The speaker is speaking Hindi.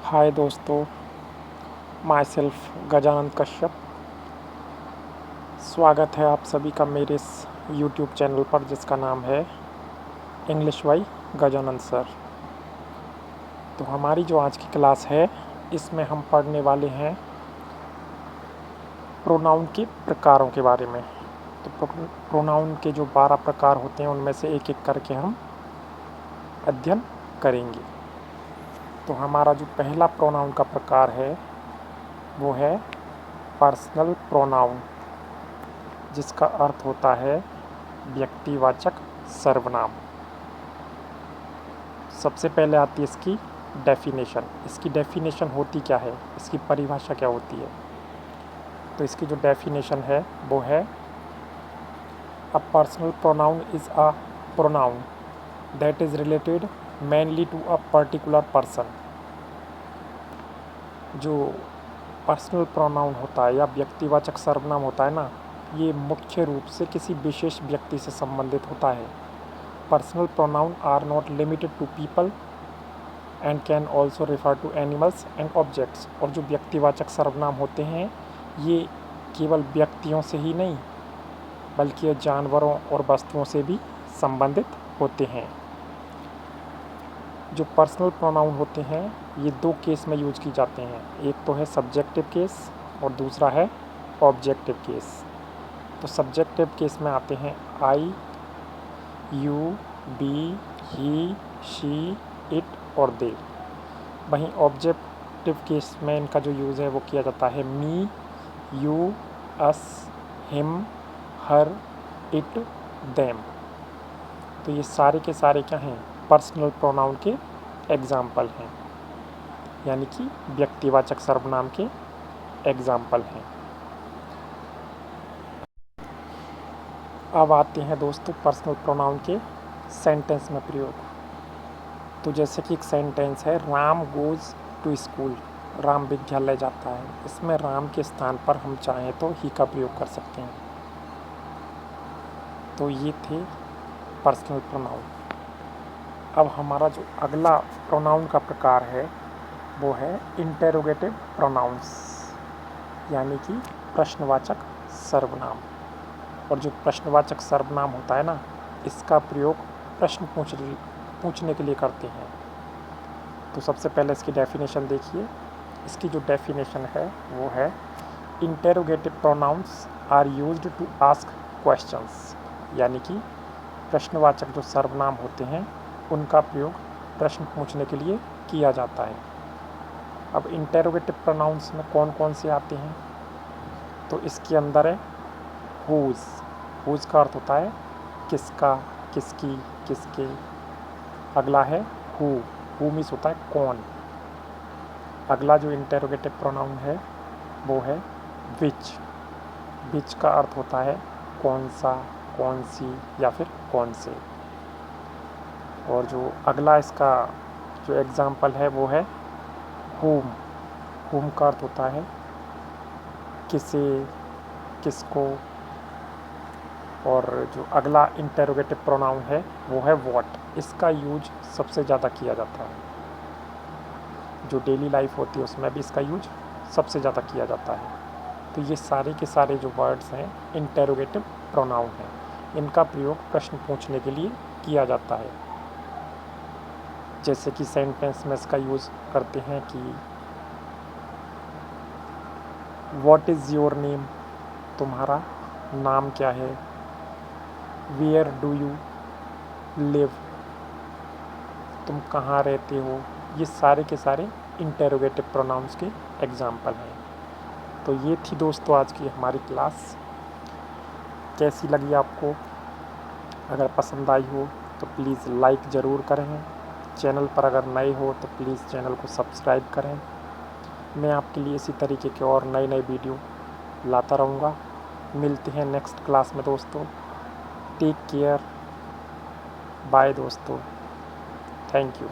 हाय दोस्तों, माई सेल्फ गजानंद कश्यप। स्वागत है आप सभी का मेरे इस यूट्यूब चैनल पर जिसका नाम है इंग्लिश बाई गजानंद सर। तो हमारी जो आज की क्लास है इसमें हम पढ़ने वाले हैं प्रोनाउन के प्रकारों के बारे में। तो प्रोनाउन के जो 12 प्रकार होते हैं उनमें से एक एक करके हम अध्ययन करेंगे। तो हमारा जो पहला प्रोनाउन का प्रकार है वो है पर्सनल प्रोनाउन, जिसका अर्थ होता है व्यक्तिवाचक सर्वनाम। सबसे पहले आती है इसकी डेफिनेशन। इसकी डेफिनेशन होती क्या है, इसकी परिभाषा क्या होती है? तो इसकी जो डेफिनेशन है वो है a personal pronoun is a pronoun that is related mainly to a particular person. जो पर्सनल प्रोनाउन होता है या व्यक्तिवाचक सर्वनाम होता है ना, ये मुख्य रूप से किसी विशेष व्यक्ति से संबंधित होता है। Personal pronoun are not limited to people and can also refer to animals and objects. और जो व्यक्तिवाचक सर्वनाम होते हैं ये केवल व्यक्तियों से ही नहीं बल्कि ये जानवरों और वस्तुओं से भी संबंधित होते हैं। जो पर्सनल प्रोनाउन होते हैं ये दो केस में यूज की जाते हैं, एक तो है सब्जेक्टिव केस और दूसरा है ऑब्जेक्टिव केस। तो सब्जेक्टिव केस में आते हैं I, you, we, he, she, it और दे। वहीं ऑब्जेक्टिव केस में इनका जो यूज़ है वो किया जाता है me, you, us, him, her, it, them. तो ये सारे के सारे क्या हैं, पर्सनल प्रोनाउन के एग्जाम्पल हैं, यानी कि व्यक्तिवाचक सर्वनाम के एग्जाम्पल हैं। अब आते हैं दोस्तों पर्सनल प्रोनाउन के सेंटेंस में प्रयोग। तो जैसे कि एक सेंटेंस है Ram goes to school, Ram विद्यालय जाता है। इसमें राम के स्थान पर हम चाहें तो ही का प्रयोग कर सकते हैं। तो ये थे पर्सनल प्रोनाउन। अब हमारा जो अगला प्रोनाउन का प्रकार है वो है इंटेरोगेटिव प्रोनाउंस, यानी कि प्रश्नवाचक सर्वनाम। और जो प्रश्नवाचक सर्वनाम होता है ना, इसका प्रयोग प्रश्न पूछने के लिए करते हैं। तो सबसे पहले इसकी डेफिनेशन देखिए। इसकी जो डेफिनेशन है वो है interrogative pronouns are used to ask questions, यानी कि प्रश्नवाचक जो सर्वनाम होते हैं उनका प्रयोग प्रश्न पूछने के लिए किया जाता है। अब इंटेरोगेटिव प्रोनाउंस में कौन कौन से आते हैं? तो इसके अंदर है हुज़। हुज़ का अर्थ होता है किसका, किसकी, किसके। अगला है हु मीन्स होता है कौन। अगला जो इंटेरोगेटिव प्रोनाउन है वो है विच। विच का अर्थ होता है कौन सा, कौन सी या फिर कौन से। और जो अगला इसका जो एग्जाम्पल है वो है whom। whom का अर्थ होता है किसे, किसको। और जो अगला इंटेरोगेटिव प्रोनाउन है वो है what। इसका यूज सबसे ज़्यादा किया जाता है, जो डेली लाइफ होती है उसमें भी इसका यूज सबसे ज़्यादा किया जाता है। तो ये सारे के सारे जो वर्ड्स हैं इंटेरोगेटिव प्रोनाउन हैं, इनका प्रयोग प्रश्न पूछने के लिए किया जाता है। जैसे कि सेंटेंस में इसका यूज़ करते हैं कि व्हाट इज़ योर नेम, तुम्हारा नाम क्या है। वेयर डू यू लिव, तुम कहाँ रहते हो। ये सारे के सारे इंटेरोगेटिव प्रोनाउंस के एग्जाम्पल हैं। तो ये थी दोस्तों आज की हमारी क्लास। कैसी लगी आपको? अगर पसंद आई हो तो प्लीज़ लाइक ज़रूर करें। चैनल पर अगर नए हो तो प्लीज़ चैनल को सब्सक्राइब करें। मैं आपके लिए इसी तरीके के और नए नए वीडियो लाता रहूँगा। मिलते हैं नेक्स्ट क्लास में दोस्तों। टेक केयर, बाय दोस्तों, थैंक यू।